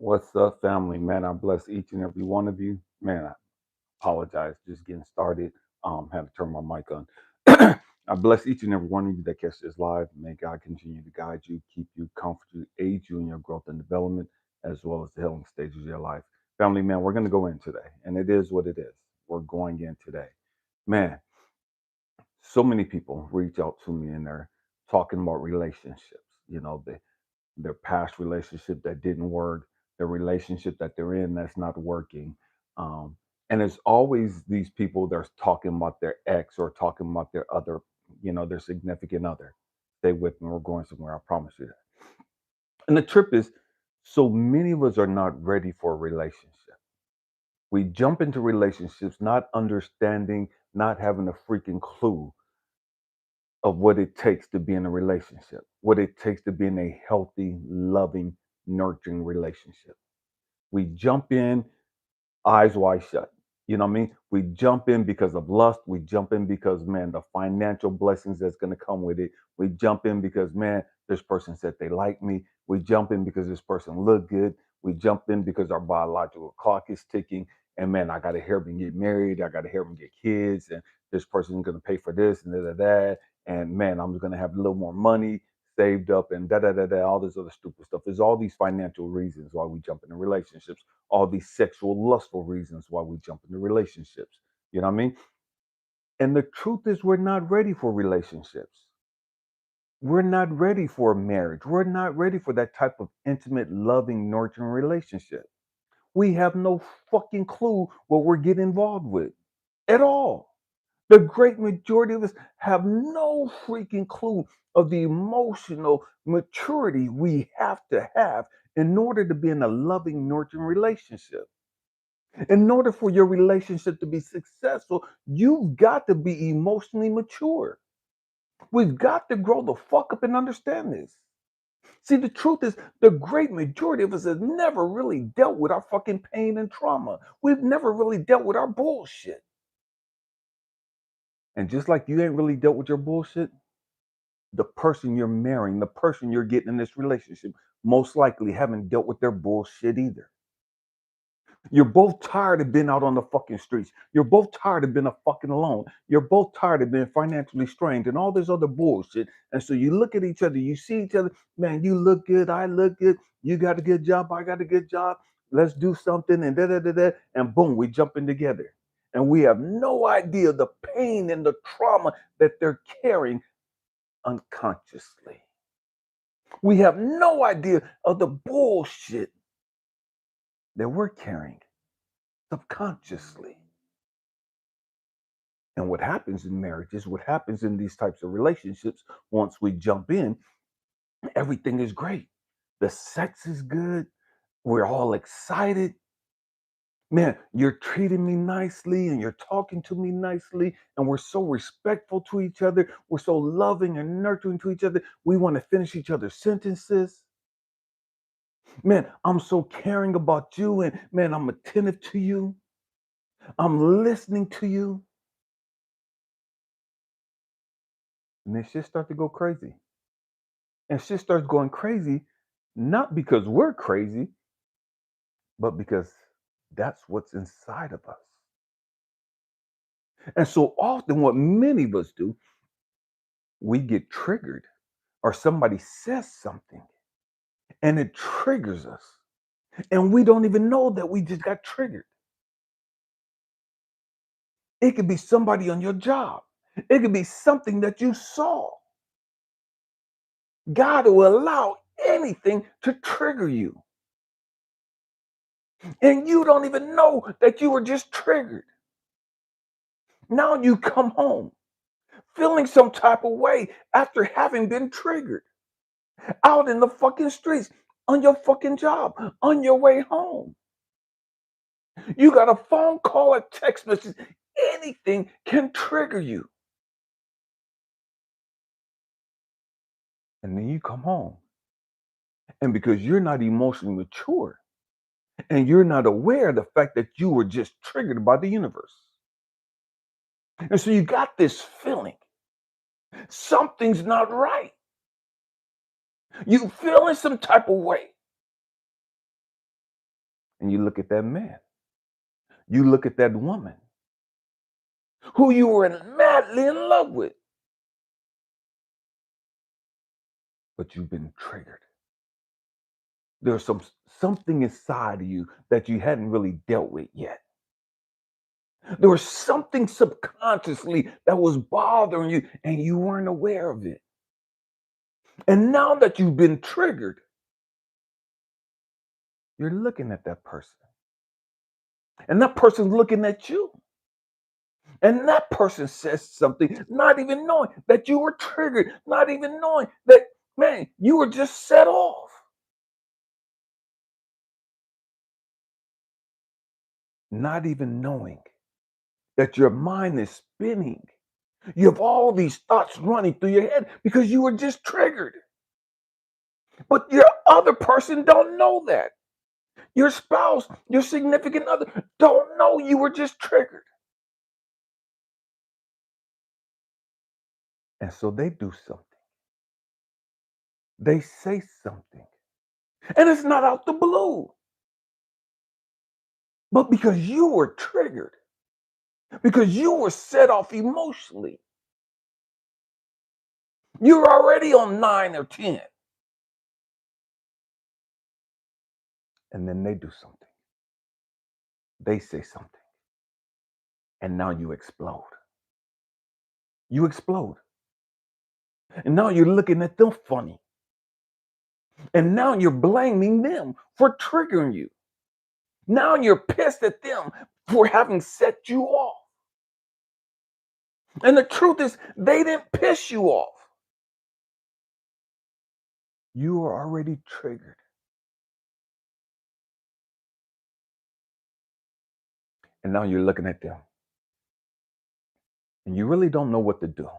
What's up, family? Man, I bless each and every one of you. Man, I apologize, just getting started. Had to turn my mic on. I bless each and every one of you that catch this live. May God continue to guide you, keep you, comfort you, aid you in your growth and development, as well as the healing stages of your life. Family, man, we're going to go in today, and it is what it is. We're going in today. Man, so many people reach out to me and they're talking about relationships. Their past relationship that didn't work, the relationship that they're in that's not working. Um, and it's always these people that's talking about their ex or talking about their other, their significant other. Stay with me, we're going somewhere, I promise you that. And the trip is so many of us are not ready for a relationship. We jump into relationships not understanding, not having a freaking clue of what it takes to be in a relationship, what it takes to be in a healthy, loving, nurturing relationship. We jump in eyes wide shut. You know what I mean? We jump in because of lust. We jump in because, man, the financial blessings that's going to come with it. We jump in because, man, this person said they like me. We jump in because this person looked good. We jump in because our biological clock is ticking. And, man, I got to hear them get married. I got to hear them get kids. And this person's going to pay for this and that. And, man, I'm going to have a little more money saved up and all this other stupid stuff. There's all these financial reasons why we jump into relationships, all these sexual, lustful reasons why we jump into relationships. You know what I mean? And the truth is, we're not ready for relationships. We're not ready for marriage. We're not ready for that type of intimate, loving, nurturing relationship. We have no fucking clue what we're getting involved with at all. The great majority of us have no freaking clue of the emotional maturity we have to have in order to be in a loving, nurturing relationship. In order for your relationship to be successful, you've got to be emotionally mature. We've got to grow the fuck up and understand this. See, the truth is, the great majority of us has never really dealt with our fucking pain and trauma. We've never really dealt with our bullshit. And just like you ain't really dealt with your bullshit, the person you're marrying, the person you're getting in this relationship, most likely haven't dealt with their bullshit either. You're both tired of being out on the fucking streets. You're both tired of being a fucking alone. You're both tired of being financially strained and all this other bullshit. And so you look at each other, you see each other, man, you look good, I look good, you got a good job, I got a good job. Let's do something and and boom, we jump in together. And we have no idea the pain and the trauma that they're carrying unconsciously. We have no idea of the bullshit that we're carrying subconsciously. And what happens in marriages, what happens in these types of relationships, once we jump in, everything is great. The sex is good. We're all excited. Man, you're treating me nicely and you're talking to me nicely. And we're so respectful to each other. We're so loving and nurturing to each other. We want to finish each other's sentences. Man, I'm so caring about you. And man, I'm attentive to you. I'm listening to you. And then shit start to go crazy. And shit starts going crazy, not because we're crazy, but because that's what's inside of us. And so often, what many of us do, we get triggered or somebody says something and it triggers us. And we don't even know that we just got triggered. It could be somebody on your job, it could be something that you saw. God will allow anything to trigger you. And you don't even know that you were just triggered. Now you come home feeling some type of way after having been triggered out in the fucking streets, on your fucking job, on your way home. You got a phone call, a text message, anything can trigger you. And then you come home. And because you're not emotionally mature and you're not aware of the fact that you were just triggered by the universe. And so you got this feeling something's not right. You feeling some type of way. And you look at that man. You look at that woman who you were madly in love with, but you've been triggered. There's something inside of you that you hadn't really dealt with yet. There was something subconsciously that was bothering you and you weren't aware of it. And now that you've been triggered, you're looking at that person. And that person's looking at you. And that person says something, not even knowing that you were triggered, not even knowing that, man, you were just set off. Not even knowing that your mind is spinning. You have all these thoughts running through your head because you were just triggered. But your other person don't know that. Your spouse, your significant other don't know you were just triggered. And so they do something. They say something. And it's not out the blue. But because you were triggered, because you were set off emotionally, you're already on 9 or 10. And then they do something. They say something. And now you explode. You explode. And now you're looking at them funny. And now you're blaming them for triggering you. Now you're pissed at them for having set you off. And the truth is, they didn't piss you off. You were already triggered. And now you're looking at them. And you really don't know what to do.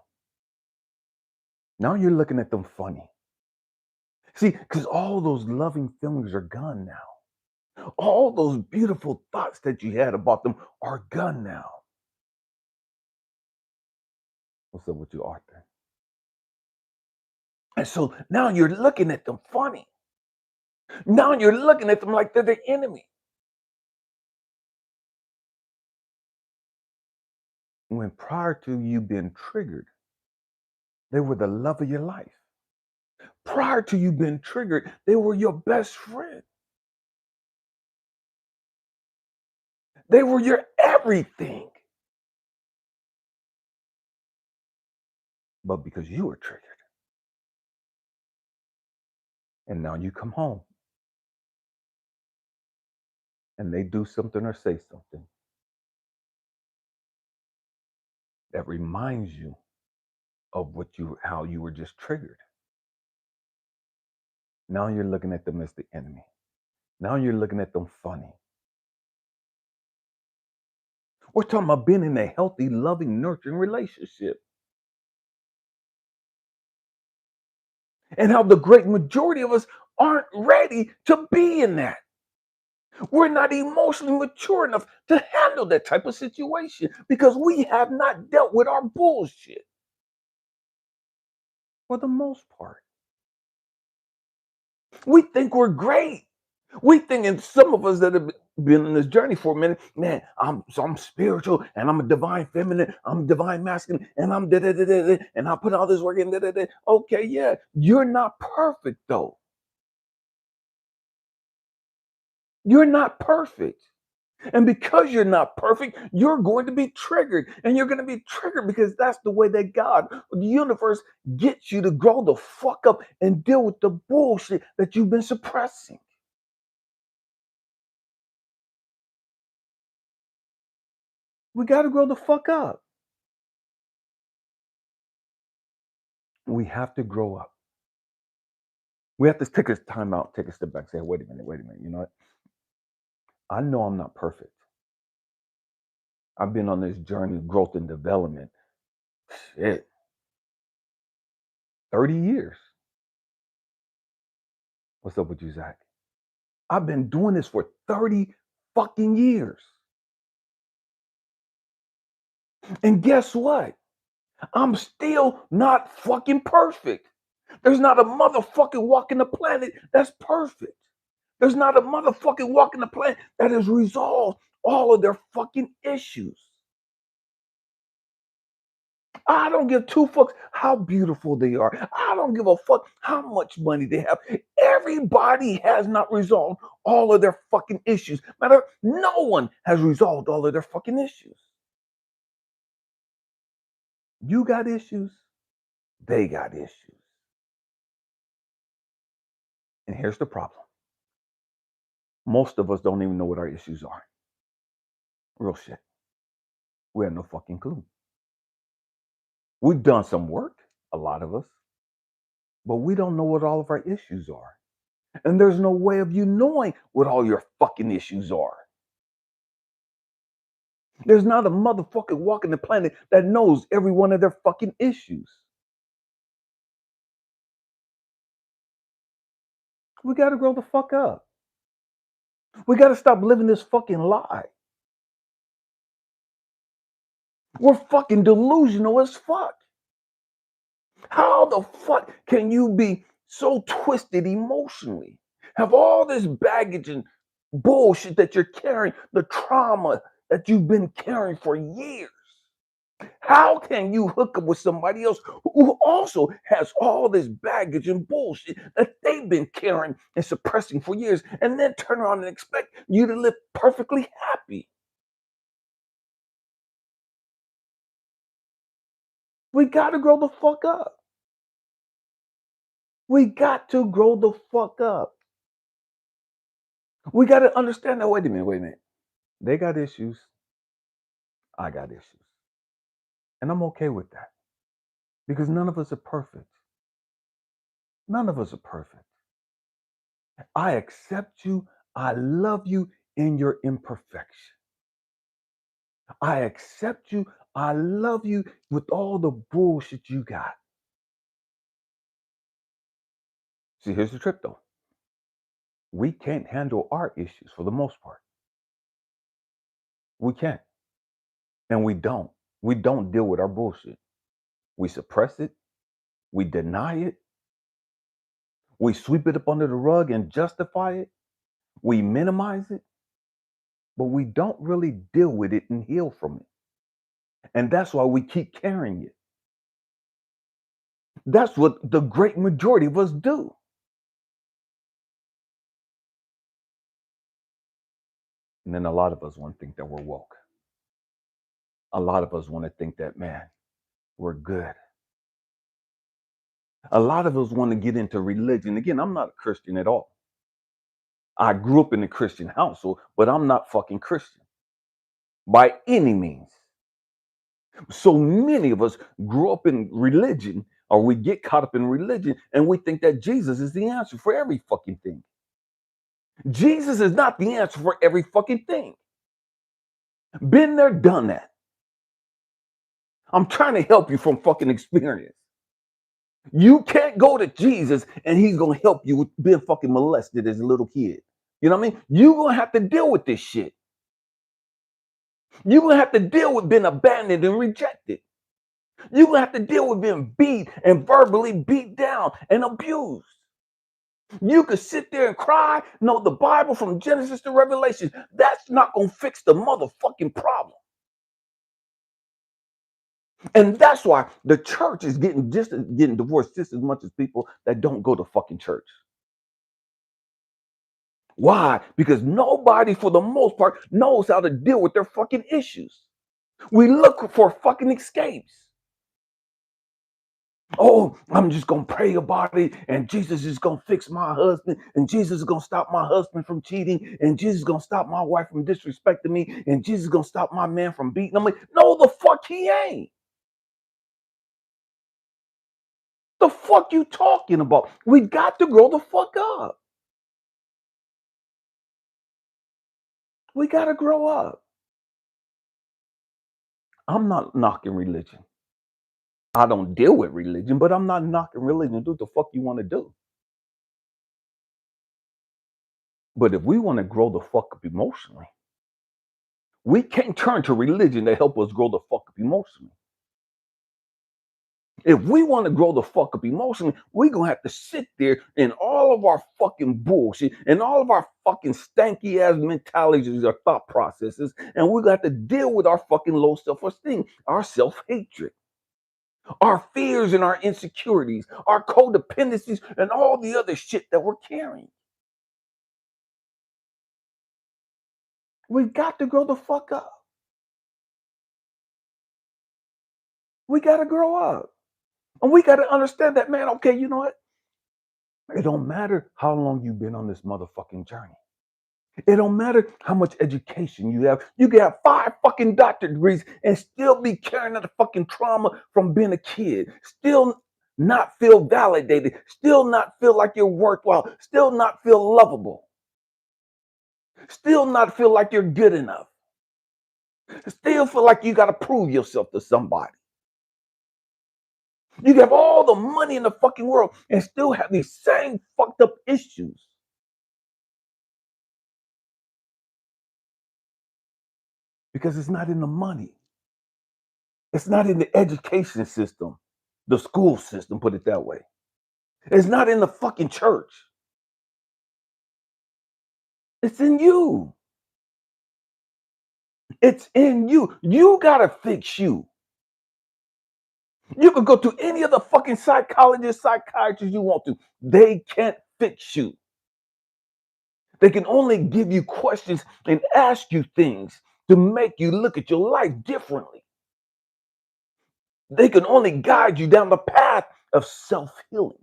Now you're looking at them funny. See, because all those loving feelings are gone now. All those beautiful thoughts that you had about them are gone now. What's up with you, Arthur? And so now you're looking at them funny. Now you're looking at them like they're the enemy. When prior to you being triggered, they were the love of your life. Prior to you being triggered, they were your best friend. They were your everything. But because you were triggered, and now you come home, and they do something or say something that reminds you of how you were just triggered. Now you're looking at them as the enemy. Now you're looking at them funny. We're talking about being in a healthy, loving, nurturing relationship. And how the great majority of us aren't ready to be in that. We're not emotionally mature enough to handle that type of situation because we have not dealt with our bullshit for the most part. We think we're great. We think, and some of us that have been in this journey for a minute, man, I'm spiritual and I'm a divine feminine, I'm divine masculine, and I'm da da da da, and I put all this work in da da da. Okay, yeah, you're not perfect though. You're not perfect. And because you're not perfect, you're going to be triggered. And you're going to be triggered because that's the way that God, the universe, gets you to grow the fuck up and deal with the bullshit that you've been suppressing. We got to grow the fuck up. We have to grow up. We have to take a time out, take a step back, say, wait a minute. You know what? I know I'm not perfect. I've been on this journey of growth and development. Shit. 30 years. What's up with you, Zach? I've been doing this for 30 fucking years. And guess what? I'm still not fucking perfect. There's not a motherfucking walking the planet that's perfect. There's not a motherfucking walking the planet that has resolved all of their fucking issues. I don't give two fucks how beautiful they are. I don't give a fuck how much money they have. Everybody has not resolved all of their fucking issues. No one has resolved all of their fucking issues. You got issues, they got issues. And here's the problem. Most of us don't even know what our issues are. Real shit. We have no fucking clue. We've done some work, a lot of us, but we don't know what all of our issues are. And there's no way of you knowing what all your fucking issues are. There's not a motherfucker walking the planet that knows every one of their fucking issues. We got to grow the fuck up. We got to stop living this fucking lie. We're fucking delusional as fuck. How the fuck can you be so twisted emotionally? Have all this baggage and bullshit that you're carrying, the trauma that you've been carrying for years. How can you hook up with somebody else who also has all this baggage and bullshit that they've been carrying and suppressing for years, and then turn around and expect you to live perfectly happy? We got to grow the fuck up. We got to grow the fuck up. We got to understand that. Wait a minute. They got issues. I got issues. And I'm okay with that. Because none of us are perfect. None of us are perfect. I accept you. I love you in your imperfection. I accept you. I love you with all the bullshit you got. See, here's the trick though. We can't handle our issues for the most part. We can't. And we don't. We don't deal with our bullshit. We suppress it. We deny it. We sweep it up under the rug and justify it. We minimize it. But we don't really deal with it and heal from it. And that's why we keep carrying it. That's what the great majority of us do. And then a lot of us want to think that we're woke. A lot of us want to think that, man, we're good. A lot of us want to get into religion. Again, I'm not a Christian at all. I grew up in a Christian household, but I'm not fucking Christian by any means. So many of us grew up in religion, or we get caught up in religion, and we think that Jesus is the answer for every fucking thing. Jesus is not the answer for every fucking thing. Been there, done that. I'm trying to help you from fucking experience. You can't go to Jesus and he's going to help you with being fucking molested as a little kid. You know what I mean? You're going to have to deal with this shit. You're going to have to deal with being abandoned and rejected. You're going to have to deal with being beat and verbally beat down and abused. You could sit there and cry, know the Bible from Genesis to Revelation. That's not going to fix the motherfucking problem. And that's why the church is getting divorced just as much as people that don't go to fucking church. Why? Because nobody, for the most part, knows how to deal with their fucking issues. We look for fucking escapes. Oh, I'm just going to pray about it, and Jesus is going to fix my husband, and Jesus is going to stop my husband from cheating, and Jesus is going to stop my wife from disrespecting me, and Jesus is going to stop my man from beating me. No, the fuck he ain't. The fuck you talking about? We got to grow the fuck up. We got to grow up. I'm not knocking religion. I don't deal with religion, but I'm not knocking religion. Do what the fuck you want to do. But if we want to grow the fuck up emotionally, we can't turn to religion to help us grow the fuck up emotionally. If we want to grow the fuck up emotionally, we're going to have to sit there in all of our fucking bullshit and all of our fucking stanky ass mentalities or thought processes. And we're going to have to deal with our fucking low self esteem, our self hatred, our fears and our insecurities, our codependencies, and all the other shit that we're carrying. We've got to grow the fuck up. We got to grow up. And we got to understand that, man, okay, you know what? It don't matter how long you've been on this motherfucking journey. It don't matter how much education you have. You can have 5 fucking doctorate degrees and still be carrying out the fucking trauma from being a kid. Still not feel validated. Still not feel like you're worthwhile. Still not feel lovable. Still not feel like you're good enough. Still feel like you got to prove yourself to somebody. You have all the money in the fucking world and still have these same fucked up issues. Because it's not in the money. It's not in the education system, the school system, put it that way. It's not in the fucking church. It's in you. It's in you. You gotta fix you. You can go to any of the fucking psychologists, psychiatrists you want to. They can't fix you. They can only give you questions and ask you things to make you look at your life differently. They can only guide you down the path of self-healing.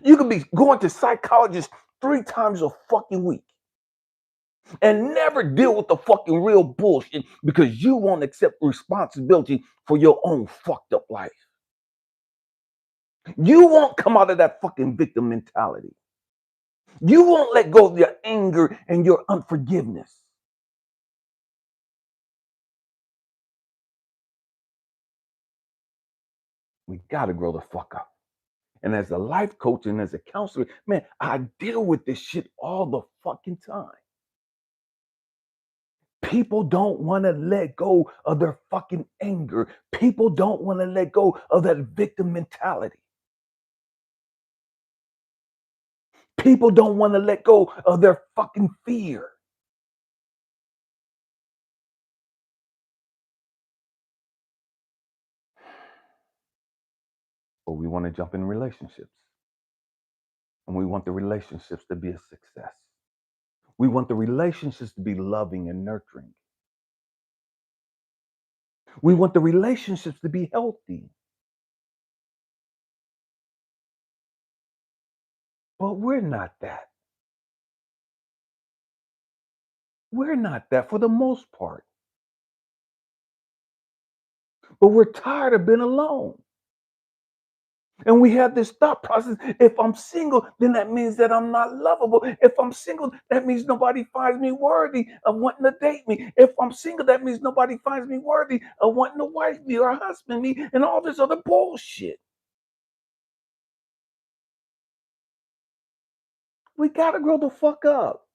You could be going to psychologists 3 times a fucking week and never deal with the fucking real bullshit because you won't accept responsibility for your own fucked up life. You won't come out of that fucking victim mentality. You won't let go of your anger and your unforgiveness. We got to grow the fuck up. And as a life coach and as a counselor, man, I deal with this shit all the fucking time. People don't want to let go of their fucking anger. People don't want to let go of that victim mentality. People don't want to let go of their fucking fear. But we want to jump in relationships. And we want the relationships to be a success. We want the relationships to be loving and nurturing. We want the relationships to be healthy. But we're not that. We're not that for the most part. But we're tired of being alone. And we have this thought process. If I'm single, then that means that I'm not lovable. If I'm single, that means nobody finds me worthy of wanting to date me. If I'm single, that means nobody finds me worthy of wanting to wife me or husband me and all this other bullshit. We got to grow the fuck up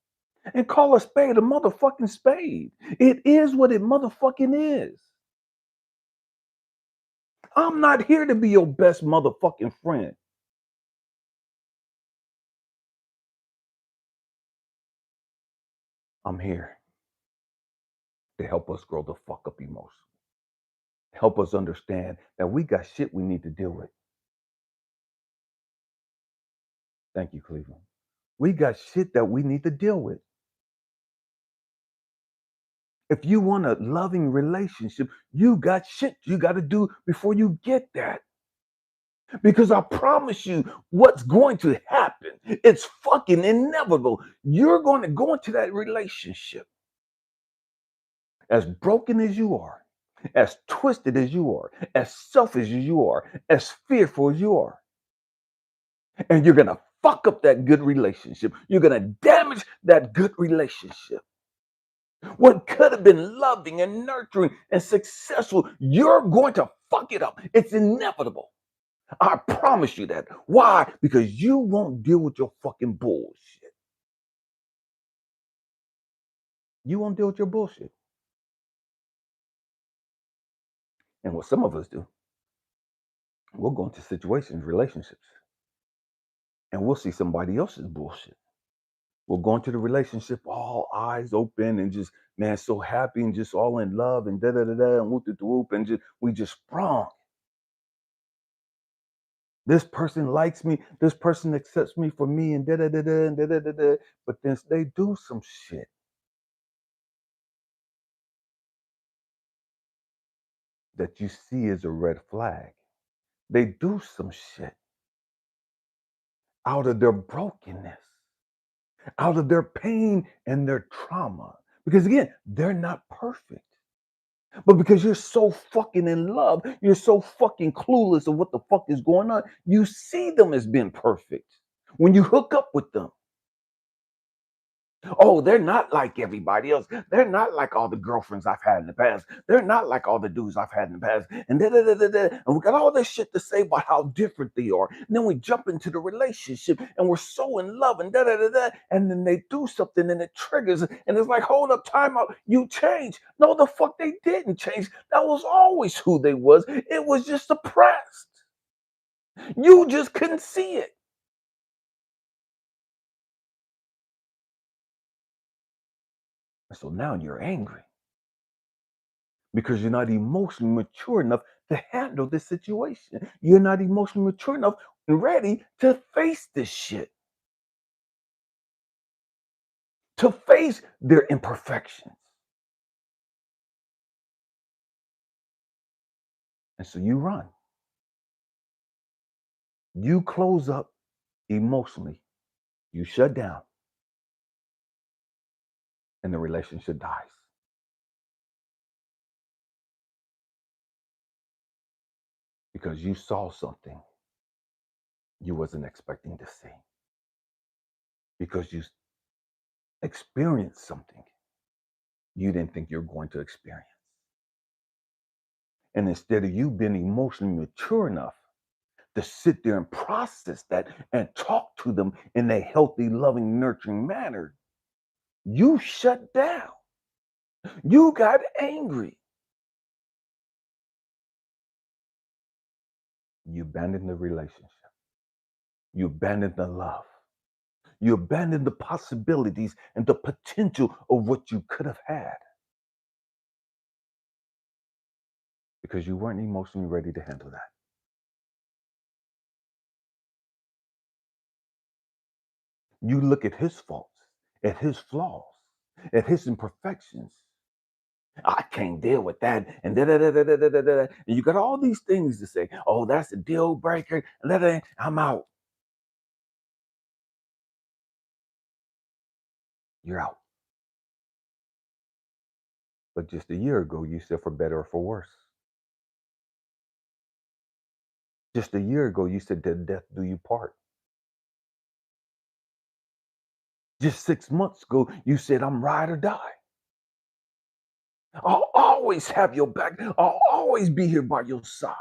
and call a spade a motherfucking spade. It is what it motherfucking is. I'm not here to be your best motherfucking friend. I'm here to help us grow the fuck up emotionally. Help us understand that we got shit we need to deal with. Thank you, Cleveland. We got shit that we need to deal with. If you want a loving relationship, you got shit you got to do before you get that. Because I promise you, what's going to happen, it's fucking inevitable. You're going to go into that relationship as broken as you are, as twisted as you are, as selfish as you are, as fearful as you are. And you're going to fuck up that good relationship. You're going to damage that good relationship. What could have been loving and nurturing and successful, you're going to fuck it up. It's inevitable. I promise you that. Why? Because you won't deal with your fucking bullshit. You won't deal with your bullshit. And what some of us do, We'll go into situations, relationships, and we'll see somebody else's bullshit. We'll go into the relationship all eyes open and just, man, so happy and just all in love and da da da da and whoop de whoop and just we just sprung. This person likes me. This person accepts me for me and da da da da and da da da da. But then they do some shit that you see as a red flag. They do some shit out of their brokenness, out of their pain and their trauma. Because again, they're not perfect. But because you're so fucking in love, you're so fucking clueless of what the fuck is going on, you see them as being perfect. When you hook up with them, oh, they're not like everybody else. They're not like all the girlfriends I've had in the past. They're not like all the dudes I've had in the past. And da da da da da. And we got all this shit to say about how different they are. And then we jump into the relationship and we're so in love and da da da da. And then they do something and it triggers. And it's like, hold up, time out. You changed. No, the fuck they didn't change. That was always who they was. It was just suppressed. You just couldn't see it. So now you're angry, because you're not emotionally mature enough to handle this situation. You're not emotionally mature enough and ready to face this shit, to face their imperfections. And so you run, you close up emotionally, you shut down, and the relationship dies because you saw something you wasn't expecting to see, because you experienced something you didn't think you're going to experience. And instead of you being emotionally mature enough to sit there and process that and talk to them in a healthy, loving, nurturing manner, you shut down. You got angry. You abandoned the relationship. You abandoned the love. You abandoned the possibilities and the potential of what you could have had because you weren't emotionally ready to handle that. You look at his faults, at his flaws, at his imperfections. I can't deal with that. And da da da da da da da da. And you got all these things to say. Oh, that's a deal breaker. I'm out. You're out. But just a year ago, you said for better or for worse. Just a year ago, you said that death do you part. Just 6 months ago, you said I'm ride or die. I'll always have your back. I'll always be here by your side.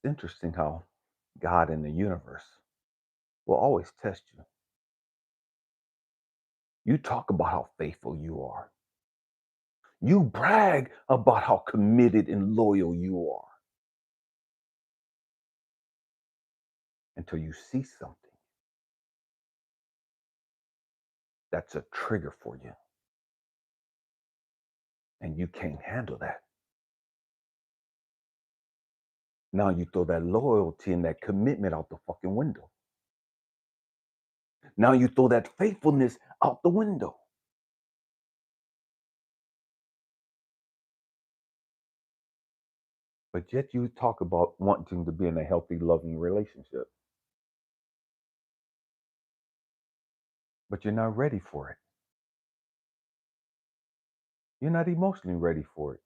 It's interesting how God and the universe will always test you. You talk about how faithful you are. You brag about how committed and loyal you are until you see something that's a trigger for you and you can't handle that. Now you throw that loyalty and that commitment out the fucking window. Now you throw that faithfulness out the window. But yet you talk about wanting to be in a healthy, loving relationship, but you're not ready for it. You're not emotionally ready for it.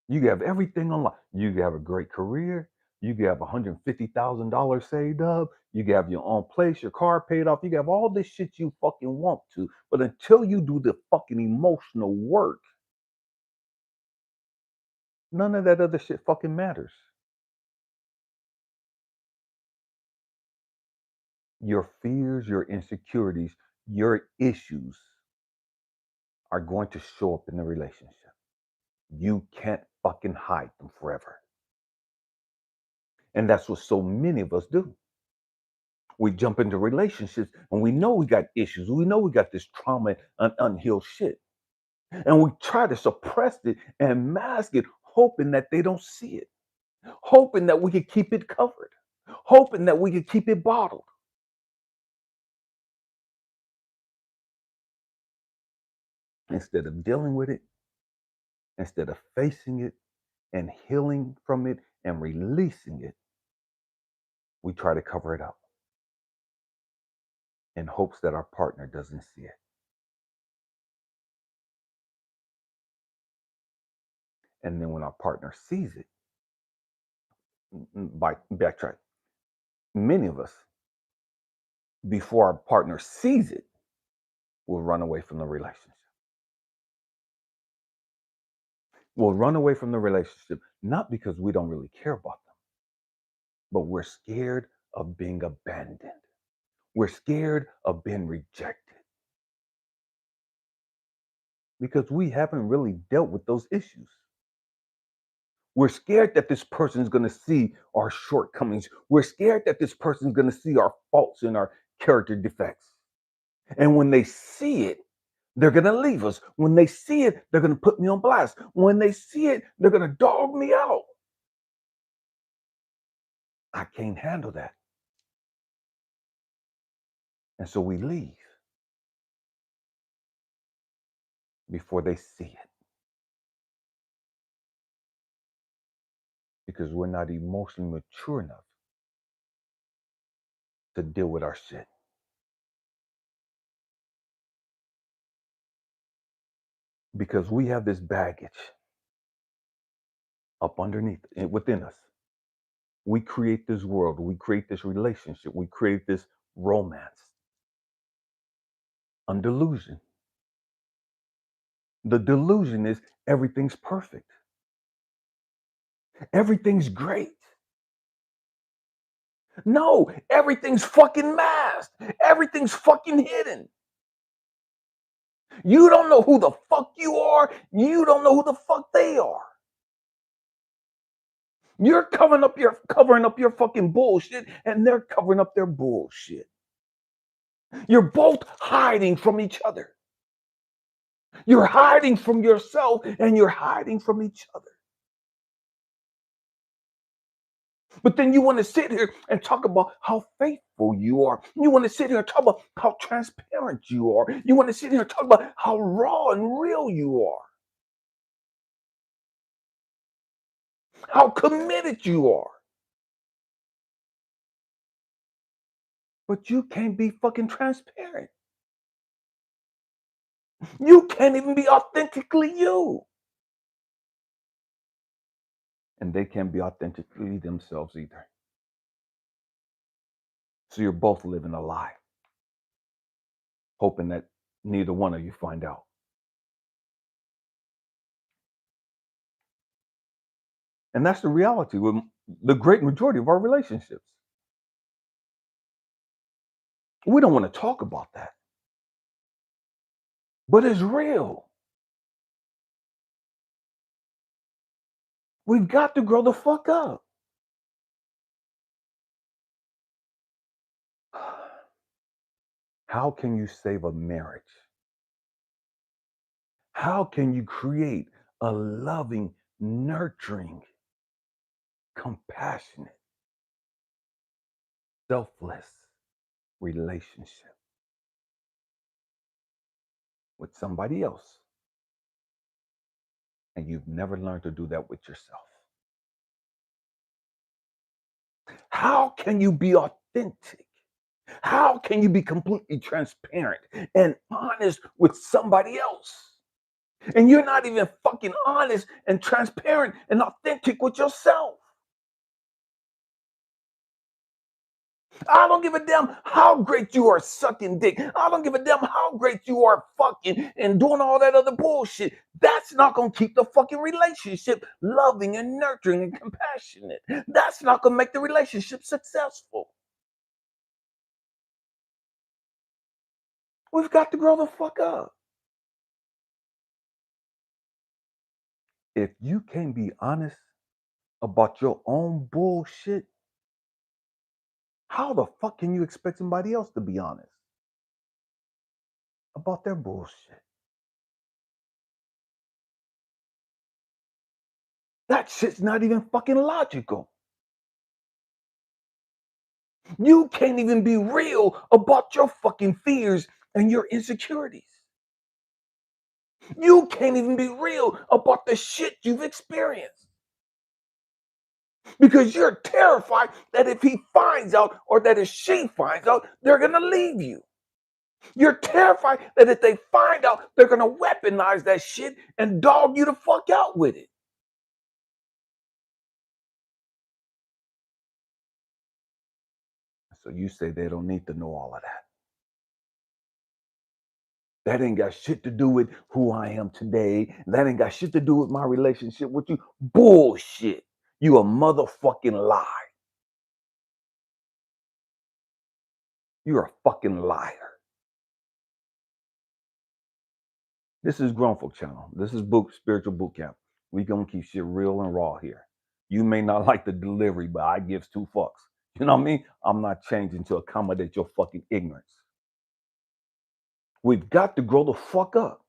You have everything on lock. You have a great career. You have $150,000 saved up. You have your own place, your car paid off. You have all this shit you fucking want to. But until you do the fucking emotional work, none of that other shit fucking matters. Your fears, your insecurities, your issues are going to show up in the relationship. You can't fucking hide them forever. And that's what so many of us do. We jump into relationships and we know we got issues. We know we got this trauma and unhealed shit. And we try to suppress it and mask it, hoping that they don't see it, hoping that we can keep it covered, hoping that we can keep it bottled. Instead of dealing with it, instead of facing it and healing from it and releasing it, we try to cover it up in hopes that our partner doesn't see it. And then when our partner sees it, by backtrack, many of us, before our partner sees it, will run away from the relationship. We'll run away from the relationship, not because we don't really care about them, but we're scared of being abandoned. We're scared of being rejected because we haven't really dealt with those issues. We're scared that this person is going to see our shortcomings. We're scared that this person is going to see our faults and our character defects. And when they see it, they're going to leave us. When they see it, they're going to put me on blast. When they see it, they're going to dog me out. I can't handle that. And so we leave before they see it because we're not emotionally mature enough to deal with our shit. Because we have this baggage up underneath within us. We create this world, we create this relationship, we create this romance on delusion. The delusion is everything's perfect, everything's great. No, everything's fucking masked, everything's fucking hidden. You don't know who the fuck you are, you don't know who the fuck they are. You're covering up your fucking bullshit, and they're covering up their bullshit. You're both hiding from each other. You're hiding from yourself and you're hiding from each other. But then you want to sit here and talk about how faithful you are. You want to sit here and talk about how transparent you are. You want to sit here and talk about how raw and real you are. How committed you are. But you can't be fucking transparent. You can't even be authentically you. And they can't be authentically themselves either. So you're both living a lie, hoping that neither one of you find out. And that's the reality with the great majority of our relationships. We don't want to talk about that, but it's real. We've got to grow the fuck up. How can you save a marriage? How can you create a loving, nurturing, compassionate, selfless relationship with somebody else? And you've never learned to do that with yourself. How can you be authentic? How can you be completely transparent and honest with somebody else? And you're not even fucking honest and transparent and authentic with yourself. I don't give a damn how great you are sucking dick. I don't give a damn how great you are fucking and doing all that other bullshit. That's not going to keep the fucking relationship loving and nurturing and compassionate. That's not going to make the relationship successful. We've got to grow the fuck up. If you can't be honest about your own bullshit, how the fuck can you expect somebody else to be honest about their bullshit? That shit's not even fucking logical. You can't even be real about your fucking fears and your insecurities. You can't even be real about the shit you've experienced because you're terrified that if he finds out or that if she finds out, they're going to leave you. You're terrified that if they find out, they're going to weaponize that shit and dog you the fuck out with it. So you say they don't need to know all of that. That ain't got shit to do with who I am today. That ain't got shit to do with my relationship with you. Bullshit. You a motherfucking lie. You're a fucking liar. This is Grown Folk Channel. This is Spiritual Boot Camp. We gonna keep shit real and raw here. You may not like the delivery, but I gives two fucks. You know what I mean? I'm not changing to accommodate your fucking ignorance. We've got to grow the fuck up.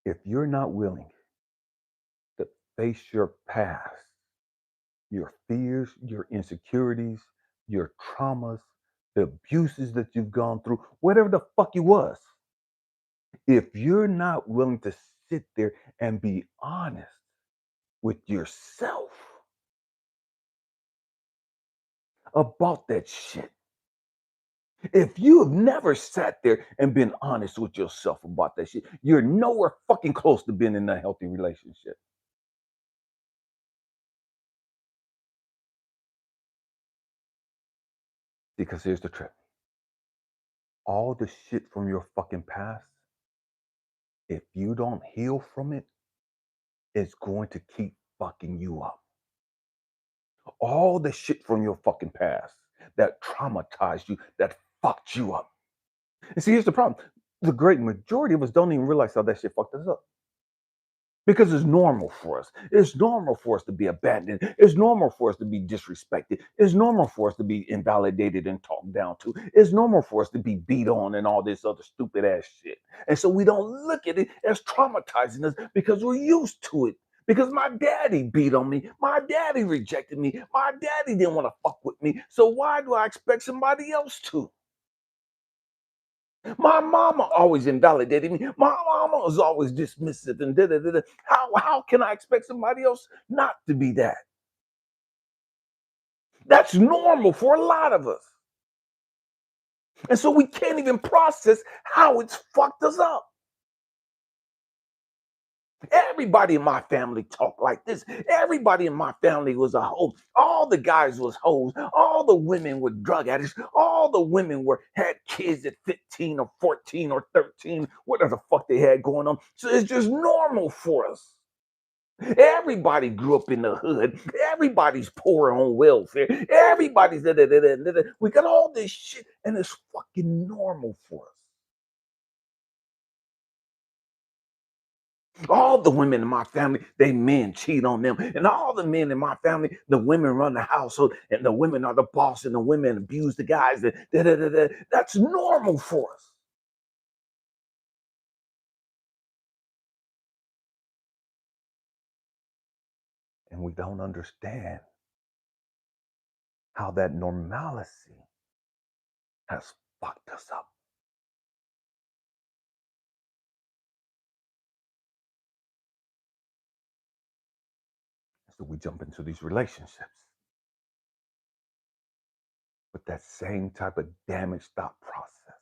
If you're not willing to face your past, your fears, your insecurities, your traumas, the abuses that you've gone through, whatever the fuck it was, if you're not willing to sit there and be honest with yourself about that shit, if you have never sat there and been honest with yourself about that shit, you're nowhere fucking close to being in a healthy relationship. Because here's the trick. All the shit from your fucking past, if you don't heal from it, it's going to keep fucking you up. All the shit from your fucking past that traumatized you, that fucked you up. And see, here's the problem. The great majority of us don't even realize how that shit fucked us up. Because it's normal for us. It's normal for us to be abandoned. It's normal for us to be disrespected. It's normal for us to be invalidated and talked down to. It's normal for us to be beat on and all this other stupid ass shit. And so we don't look at it as traumatizing us because we're used to it. Because my daddy beat on me. My daddy rejected me. My daddy didn't want to fuck with me. So why do I expect somebody else to? My mama always invalidated me. My mama was always dismissive and da da da. How can I expect somebody else not to be that? That's normal for a lot of us. And so we can't even process how it's fucked us up. Everybody in my family talked like this. Everybody in my family was a hoe. All the guys was hoes. All the women were drug addicts. All the women had kids at 15 or 14 or 13, whatever the fuck they had going on. So it's just normal for us. Everybody grew up in the hood. Everybody's poor on welfare. Everybody's da, da, da, da, da, da. We got all this shit, and it's fucking normal for us. All the women in my family, they men cheat on them. And all the men in my family, the women run the household, and the women are the boss, and the women abuse the guys. Da, da, da, da. That's normal for us. And we don't understand how that normalcy has fucked us up. So we jump into these relationships with that same type of damaged thought process,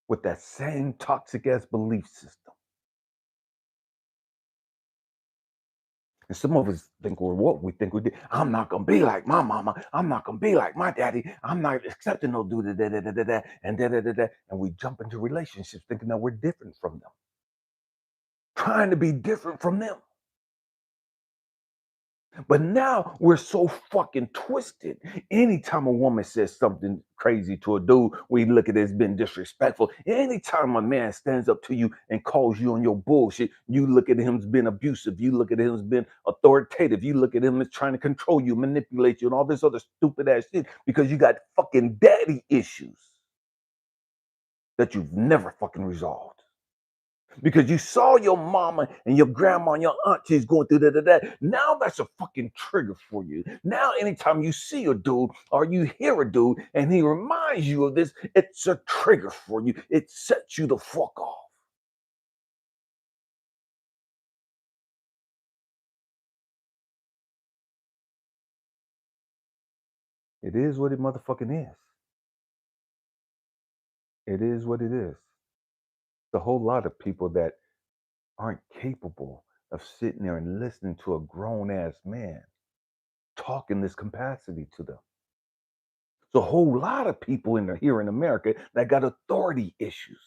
with that same toxic ass belief system. And some of us think we're what we think we did. I'm not gonna be like my mama. I'm not gonna be like my daddy. I'm not accepting no do da da da da da da and da da da da. And we jump into relationships thinking that we're different from them, trying to be different from them. But now we're so fucking twisted. Anytime a woman says something crazy to a dude, we look at it as being disrespectful. Anytime a man stands up to you and calls you on your bullshit, you look at him as being abusive. You look at him as being authoritative. You look at him as trying to control you, manipulate you, and all this other stupid ass shit because you got fucking daddy issues that you've never fucking resolved. Because you saw your mama and your grandma and your aunties going through that. Now that's a fucking trigger for you. Now, anytime you see a dude or you hear a dude and he reminds you of this, it's a trigger for you. It sets you the fuck off. It is what it motherfucking is. It is what it is. A whole lot of people that aren't capable of sitting there and listening to a grown ass man talking this capacity to them. There's a whole lot of people here in America that got authority issues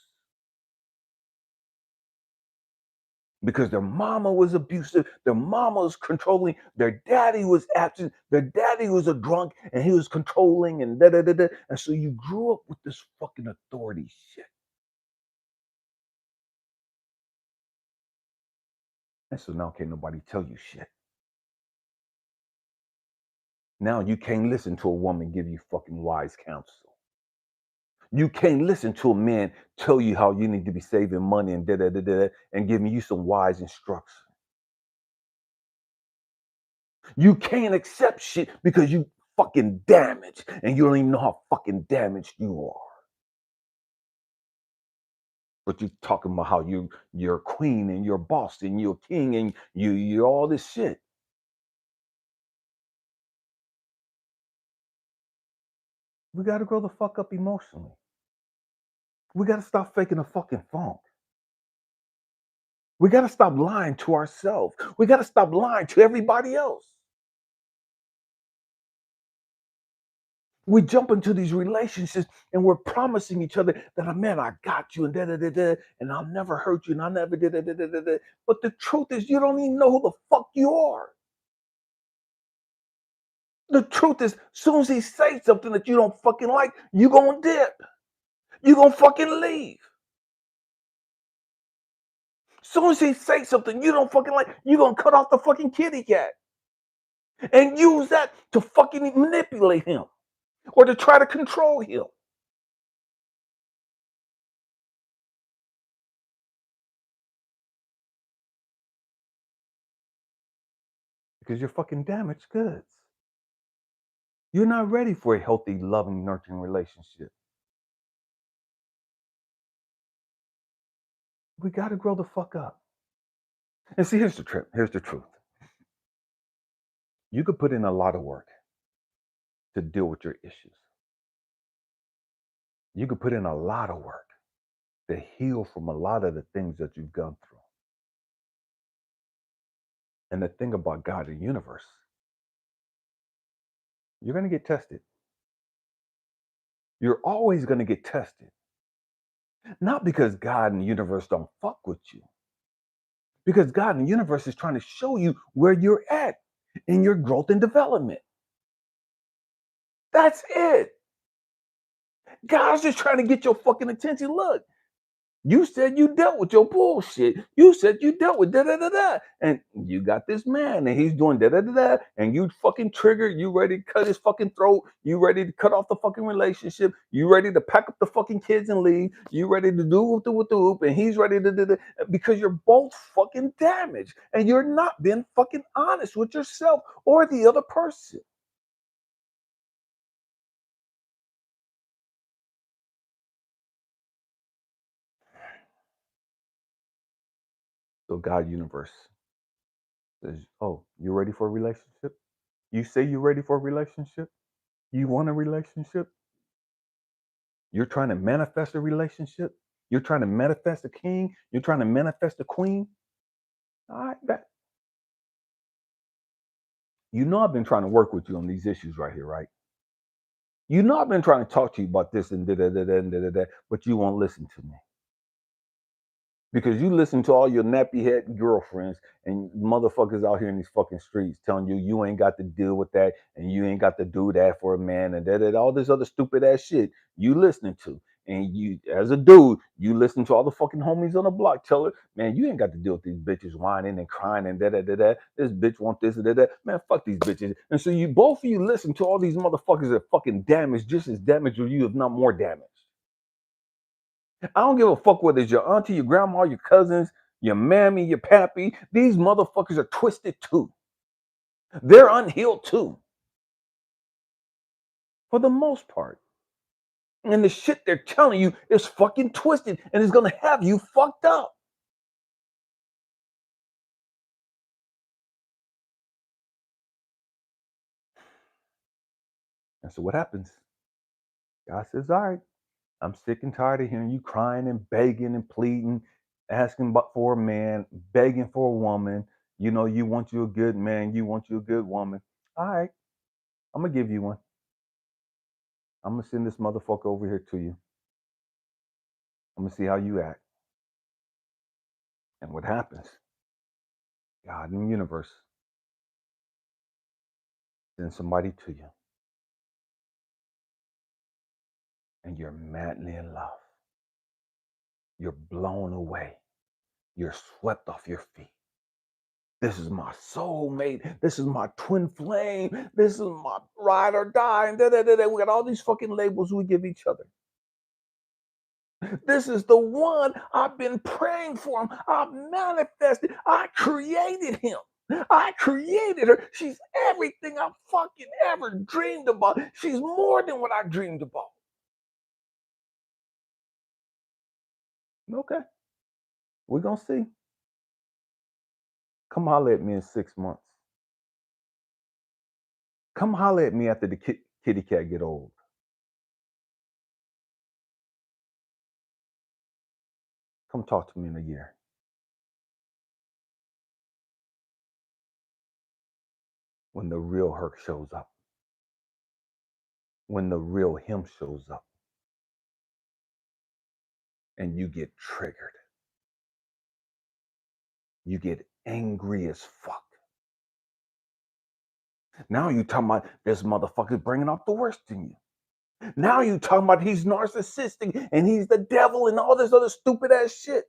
because their mama was abusive, their mama was controlling, their daddy was absent, their daddy was a drunk and he was controlling and da da da da. And so you grew up with this fucking authority shit. And so now can't nobody tell you shit. Now you can't listen to a woman give you fucking wise counsel. You can't listen to a man tell you how you need to be saving money and da da da da and giving you some wise instruction. You can't accept shit because you fucking damaged and you don't even know how fucking damaged you are. But you talking about how you're a queen and you're a boss and you're a king and you're all this shit. We gotta grow the fuck up emotionally. We gotta stop faking a fucking funk. We gotta stop lying to ourselves. We gotta stop lying to everybody else. We jump into these relationships and we're promising each other that, man, I got you and da da da da, and I'll never hurt you and I'll never da da da da da da. But the truth is, you don't even know who the fuck you are. The truth is, soon as he says something that you don't fucking like, you gonna dip. You gonna fucking leave. Soon as he says something you don't fucking like, you gonna cut off the fucking kitty cat and use that to fucking manipulate him or to try to control him. Because you're fucking damaged goods. You're not ready for a healthy, loving, nurturing relationship. We got to grow the fuck up. And see, here's the trip. Here's the truth. You could put in a lot of work to deal with your issues. You could put in a lot of work to heal from a lot of the things that you've gone through. And the thing about God and the universe, you're going to get tested. You're always going to get tested. Not because God and the universe don't fuck with you, because God and the universe is trying to show you where you're at in your growth and development. That's it. God's just trying to get your fucking attention. Look, you said you dealt with your bullshit. You said you dealt with da da da da. And you got this man and he's doing da da da da. And you fucking triggered. You ready to cut his fucking throat. You ready to cut off the fucking relationship. You ready to pack up the fucking kids and leave. You ready to do with the whoop. And he's ready to do the because you're both fucking damaged. And you're not being fucking honest with yourself or the other person. So God universe says, oh, you ready for a relationship? You say you're ready for a relationship? You want a relationship? You're trying to manifest a relationship? You're trying to manifest a king? You're trying to manifest a queen? All right, bet. You know I've been trying to work with you on these issues right here, right? You know I've been trying to talk to you about this and da da da da da da, but you won't listen to me Because you listen to all your nappy head girlfriends and motherfuckers out here in these fucking streets telling you you ain't got to deal with that and you ain't got to do that for a man and that all this other stupid ass shit you listening to. And you, as a dude, you listen to all the fucking homies on the block tell her, man, you ain't got to deal with these bitches whining and crying and da. This bitch want this and that. Man, fuck these bitches. And so you both of you listen to all these motherfuckers that fucking damaged, just as damaged as you, if not more damaged. I don't give a fuck whether it's your auntie, your grandma, your cousins, your mammy, your pappy. These motherfuckers are twisted too. They're unhealed too, for the most part. And the shit they're telling you is fucking twisted and it's gonna have you fucked up. And so what happens? God says, all right, I'm sick and tired of hearing you crying and begging and pleading, asking for a man, begging for a woman. You know, you want you a good man, you want you a good woman. All right, I'm gonna give you one. I'm gonna send this motherfucker over here to you. I'm gonna see how you act. And what happens? God in the universe sends somebody to you, and you're madly in love. You're blown away. You're swept off your feet. This is my soulmate. This is my twin flame. This is my ride or die. And da. We got all these fucking labels we give each other. This is the one I've been praying for him. I manifested. I created him. I created her. She's everything I fucking ever dreamed about. She's more than what I dreamed about. Okay, we're gonna see. Come holler at me in 6 months. Come holler at me after the kitty cat get old. Come talk to me in a year. When the real her shows up. When the real him shows up. And you get triggered. You get angry as fuck. Now you talking about this motherfucker bringing out the worst in you. Now you talking about he's narcissistic and he's the devil and all this other stupid ass shit.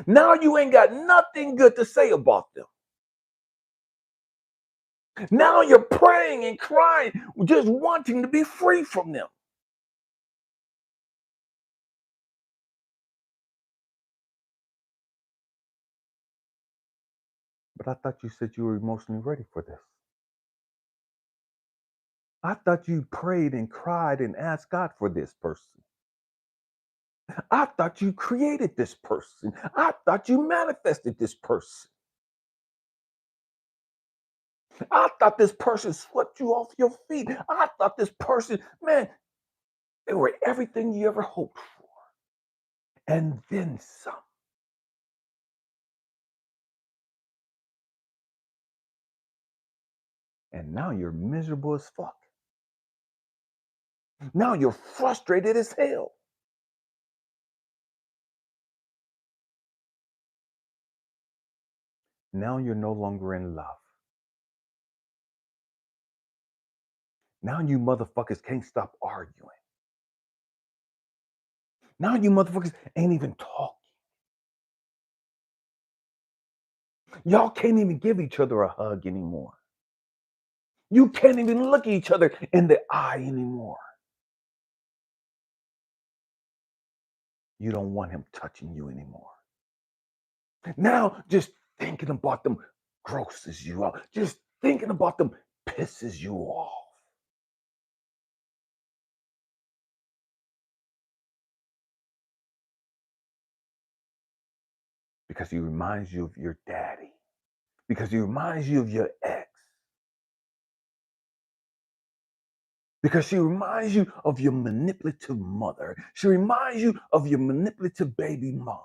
Now you ain't got nothing good to say about them. Now you're praying and crying, just wanting to be free from them. But I thought you said you were emotionally ready for this. I thought you prayed and cried and asked God for this person. I thought you created this person. I thought you manifested this person. I thought this person swept you off your feet. I thought this person, man, they were everything you ever hoped for. And then some. And now you're miserable as fuck. Now you're frustrated as hell. Now you're no longer in love. Now you motherfuckers can't stop arguing. Now you motherfuckers ain't even talking. Y'all can't even give each other a hug anymore. You can't even look at each other in the eye anymore. You don't want him touching you anymore. Now, just thinking about them grosses you out. Just thinking about them pisses you off. Because he reminds you of your daddy. Because he reminds you of your ex. Because she reminds you of your manipulative mother. She reminds you of your manipulative baby mama.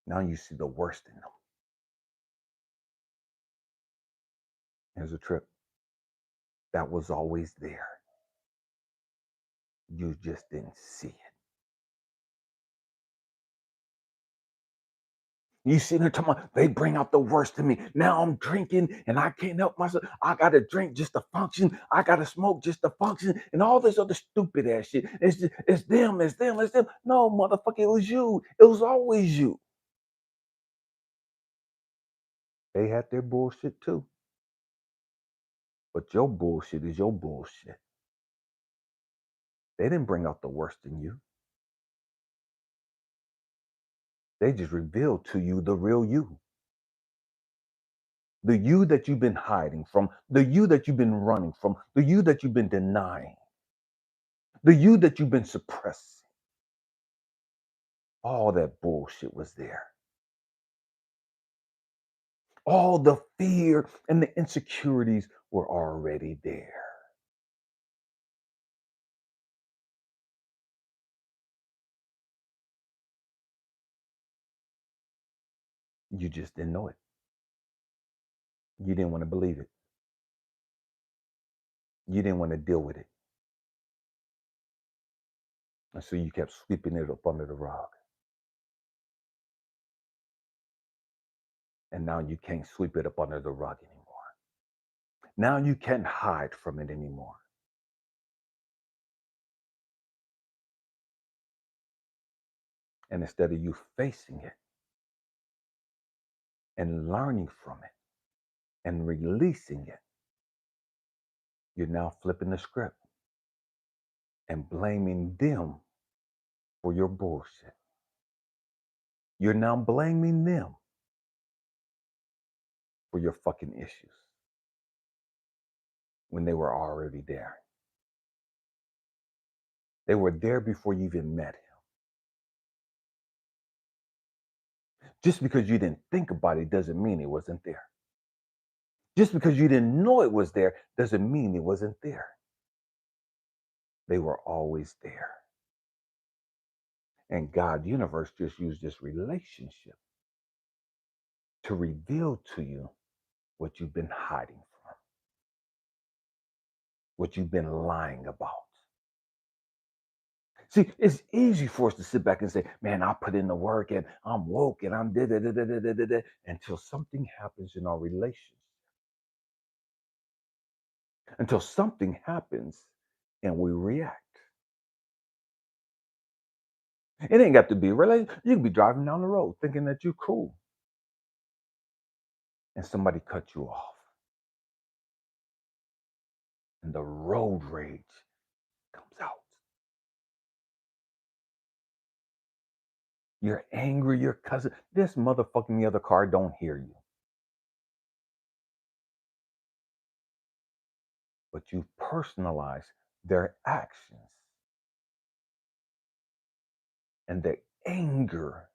Now you see the worst in them. Here's a trip. that was always there. You just didn't see it. You see there talking about they bring out the worst in me. Now I'm drinking and I can't help myself. I gotta drink just to function. I gotta smoke just to function, and all this other stupid ass shit. It's them, it's them, it's them. No, motherfucker, it was you. It was always you. They had their bullshit too. But your bullshit is your bullshit. They didn't bring out the worst in you. They just revealed to you the real you. The you that you've been hiding from, the you that you've been running from, the you that you've been denying, the you that you've been suppressing. All that bullshit was there. All the fear and the insecurities were already there. You just didn't know it. You didn't want to believe it. You didn't want to deal with it. And so you kept sweeping it up under the rug. And now you can't sweep it up under the rug anymore. Now you can't hide from it anymore. And instead of you facing it and learning from it and releasing it, you're now flipping the script and blaming them for your bullshit. You're now blaming them for your fucking issues when they were already there. They were there before you even met him. Just because you didn't think about it doesn't mean it wasn't there. Just because you didn't know it was there doesn't mean it wasn't there. They were always there. And God universe just used this relationship to reveal to you what you've been hiding from, what you've been lying about. See, it's easy for us to sit back and say, man, I put in the work and I'm woke and I'm da da da da da da da until something happens in our relationship. Until something happens and we react. It ain't got to be related. You can be driving down the road thinking that you're cool and somebody cut you off. And the road rage comes out. You're angry, your cousin. This motherfucking the other car don't hear you. But you personalize their actions. And the anger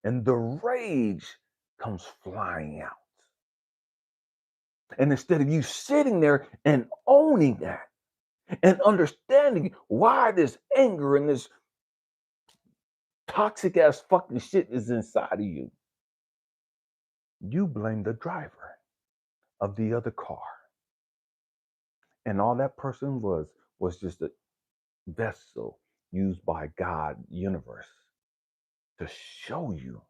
and the rage comes flying out. And instead of you sitting there and owning that and understanding why this anger and this toxic ass fucking shit is inside of you, you blame the driver of the other car. And all that person was just a vessel used by God, universe, to show you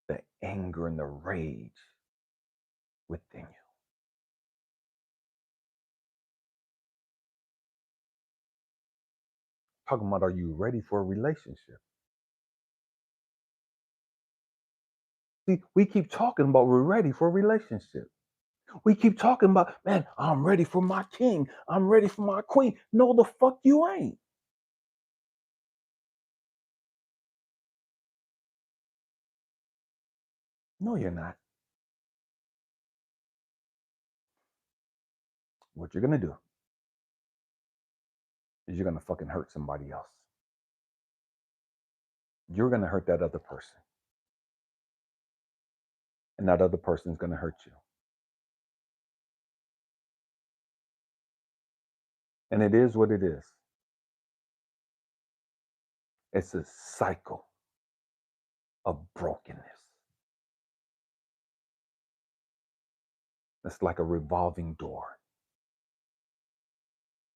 the anger and the rage within you. Talking about, are you ready for a relationship? See, we keep talking about we're ready for a relationship. We keep talking about, man, I'm ready for my king. I'm ready for my queen. No, the fuck you ain't. No, you're not. What you're gonna do is you're gonna fucking hurt somebody else. You're gonna hurt that other person. And that other person's gonna hurt you. And it is what it is. It's a cycle of brokenness. It's like a revolving door.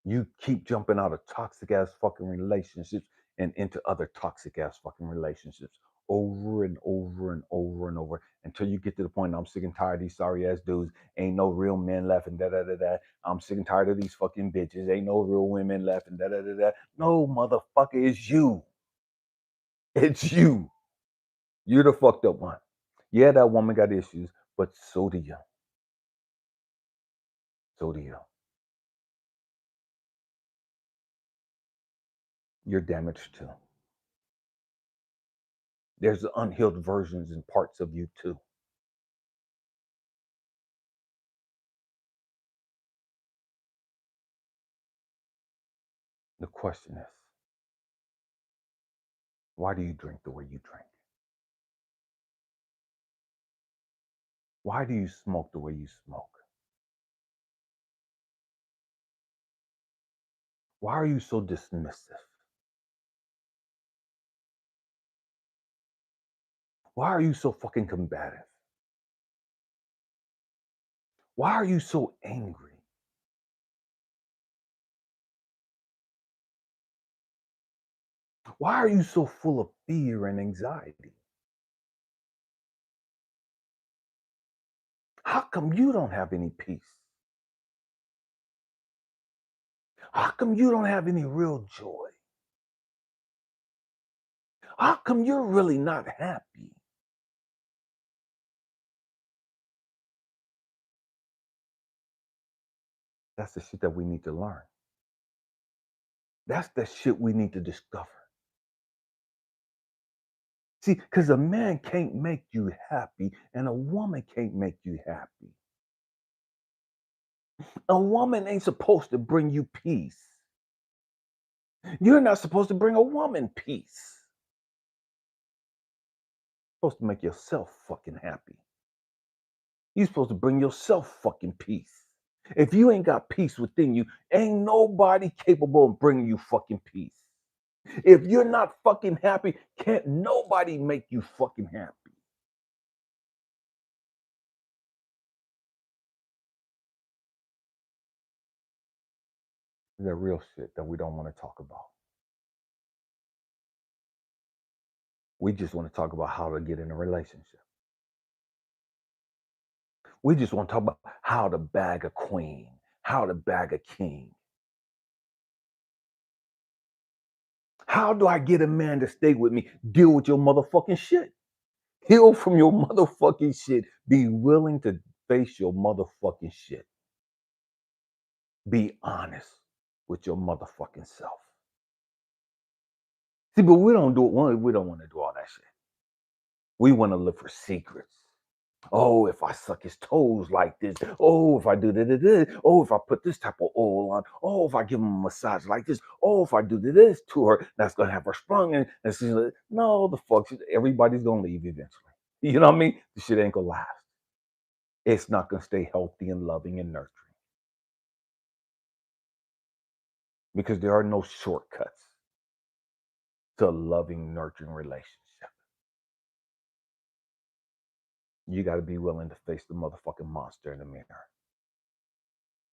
You keep jumping out of toxic ass fucking relationships and into other toxic ass fucking relationships over and over and over and over until you get to the point. I'm sick and tired of these sorry ass dudes. Ain't no real men left and da da da da. I'm sick and tired of these fucking bitches. Ain't no real women left and da da da da. No, motherfucker, it's you. It's you. You're the fucked up one. Yeah, that woman got issues, but so do you. So do you. You're damaged too. There's unhealed versions and parts of you too. The question is, why do you drink the way you drink? Why do you smoke the way you smoke? Why are you so dismissive? Why are you so fucking combative? Why are you so angry? Why are you so full of fear and anxiety? How come you don't have any peace? How come you don't have any real joy? How come you're really not happy? That's the shit that we need to learn. That's the shit we need to discover. See, because a man can't make you happy and a woman can't make you happy. A woman ain't supposed to bring you peace. You're not supposed to bring a woman peace. You're supposed to make yourself fucking happy. You're supposed to bring yourself fucking peace. If you ain't got peace within you, ain't nobody capable of bringing you fucking peace. If you're not fucking happy, can't nobody make you fucking happy. The real shit that we don't want to talk about. We just want to talk about how to get in a relationship. We just want to talk about how to bag a queen, how to bag a king. How do I get a man to stay with me? Deal with your motherfucking shit. Heal from your motherfucking shit. Be willing to face your motherfucking shit. Be honest with your motherfucking self. See, but we don't do it. We don't want to do all that shit. We want to look for secrets. Oh, if I suck his toes like this. Oh, if I do this. Oh, if I put this type of oil on. Oh, if I give him a massage like this. Oh, if I do this to her, that's gonna have her sprung. And she's like, no, the fuck. Everybody's gonna leave eventually. You know what I mean? The shit ain't gonna last. It's not gonna stay healthy and loving and nurturing because there are no shortcuts to a loving, nurturing relationship. You got to be willing to face the motherfucking monster in the mirror.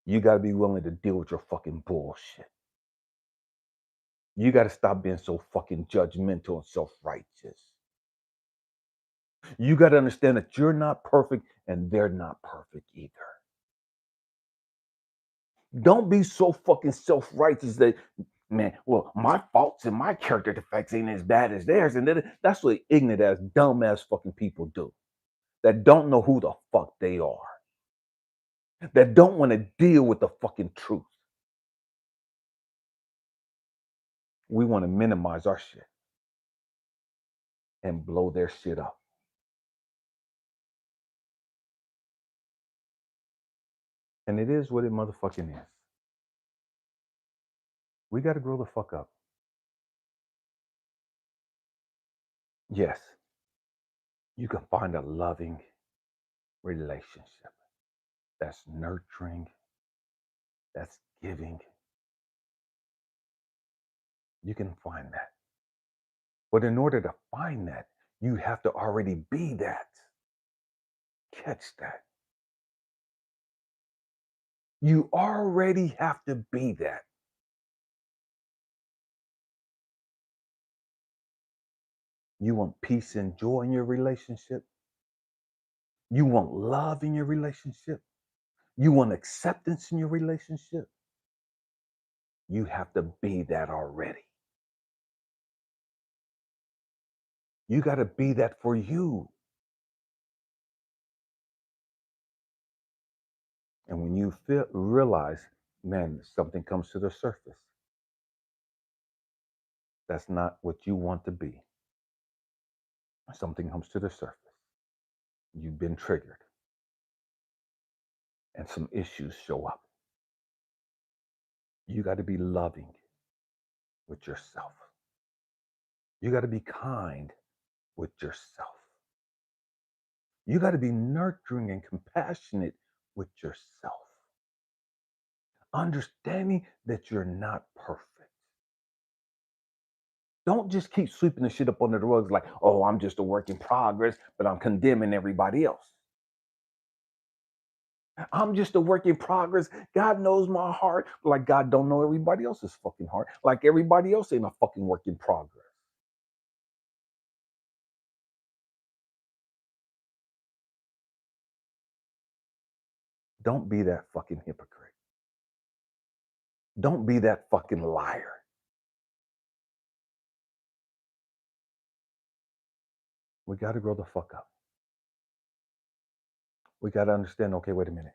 You got to be willing to deal with your fucking bullshit. You got to stop being so fucking judgmental and self-righteous. You got to understand that you're not perfect and they're not perfect either. Don't be so fucking self-righteous that, man, well, my faults and my character defects ain't as bad as theirs. And then that's what ignorant ass, dumb ass fucking people do. That don't know who the fuck they are. That don't want to deal with the fucking truth. We want to minimize our shit and blow their shit up. And it is what it motherfucking is. We got to grow the fuck up. Yes, you can find a loving relationship that's nurturing, that's giving. You can find that. But in order to find that, you have to already be that. Catch that. You already have to be that. You want peace and joy in your relationship. You want love in your relationship. You want acceptance in your relationship. You have to be that already. You got to be that for you. And when you realize, man, something comes to the surface, that's not what you want to be. Something comes to the surface. You've been triggered, and some issues show up. You got to be loving with yourself. You got to be kind with yourself. You got to be nurturing and compassionate with yourself. Understanding that you're not perfect. Don't just keep sweeping the shit up under the rugs like, oh, I'm just a work in progress, but I'm condemning everybody else. I'm just a work in progress. God knows my heart. Like God don't know everybody else's fucking heart. Like everybody else ain't a fucking work in progress. Don't be that fucking hypocrite. Don't be that fucking liar. We got to grow the fuck up. We got to understand, okay, wait a minute.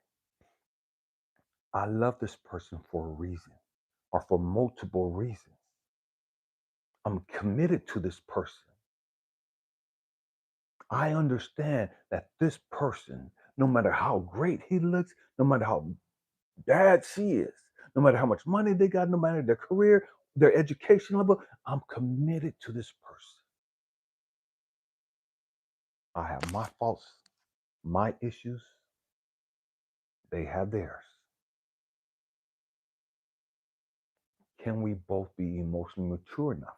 I love this person for a reason or for multiple reasons. I'm committed to this person. I understand that this person, no matter how great he looks, no matter how bad she is, no matter how much money they got, no matter their career, their education level, I'm committed to this person. I have my faults, my issues. They have theirs. Can we both be emotionally mature enough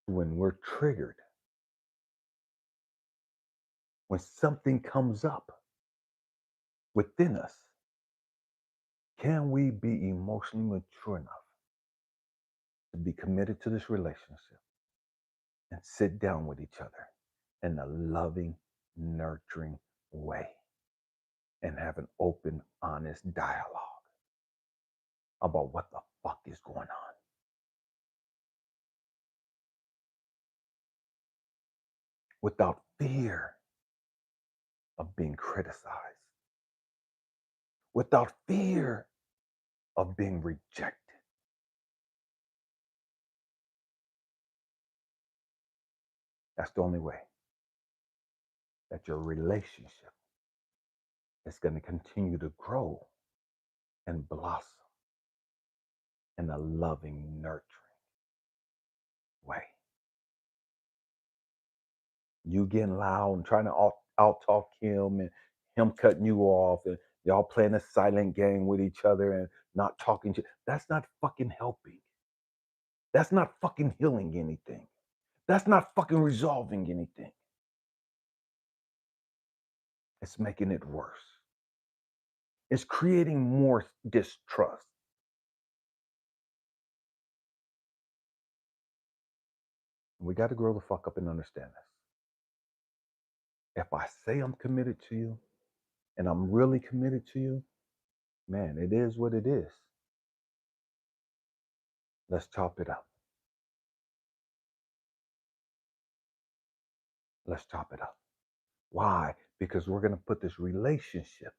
when we're triggered, when something comes up within us? Can we be emotionally mature enough to be committed to this relationship and sit down with each other in a loving, nurturing way and have an open, honest dialogue about what the fuck is going on? Without fear of being criticized, without fear of being rejected. That's the only way that your relationship is going to continue to grow and blossom in a loving, nurturing way. You getting loud and trying to out talk him and him cutting you off and y'all playing a silent game with each other and not talking to, that's not fucking helping. That's not fucking healing anything. That's not fucking resolving anything. It's making it worse. It's creating more distrust. We got to grow the fuck up and understand this. If I say I'm committed to you and I'm really committed to you, man, it is what it is. Let's chop it up. Let's chop it up. Why? Because we're going to put this relationship,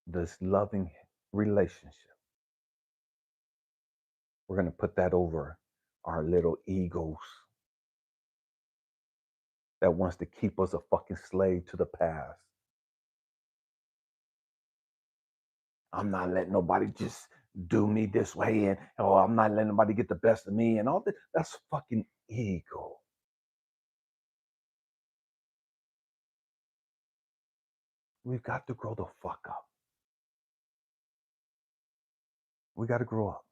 this loving relationship, we're going to put that over our little egos that wants to keep us a fucking slave to the past. I'm not letting nobody just do me this way, and oh, I'm not letting nobody get the best of me and all that. That's fucking ego. We've got to grow the fuck up. We got to grow up.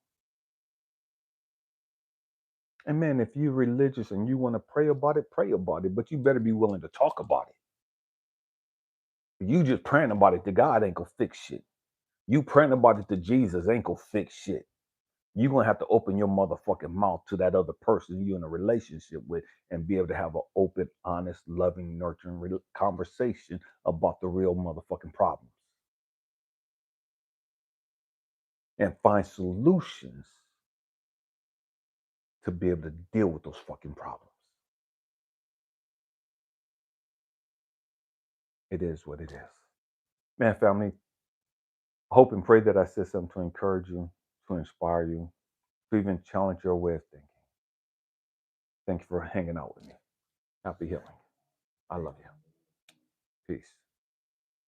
And man, if you're religious and you want to pray about it, but you better be willing to talk about it. You just praying about it to God ain't gonna fix shit. You praying about it to Jesus ain't gonna fix shit. You're going to have to open your motherfucking mouth to that other person you're in a relationship with and be able to have an open, honest, loving, nurturing conversation about the real motherfucking problems and find solutions to be able to deal with those fucking problems. It is what it is. Man, family, hope and pray that I said something to encourage you, to inspire you, to even challenge your way of thinking. Thank you for hanging out with me. Happy healing. I love you. Peace.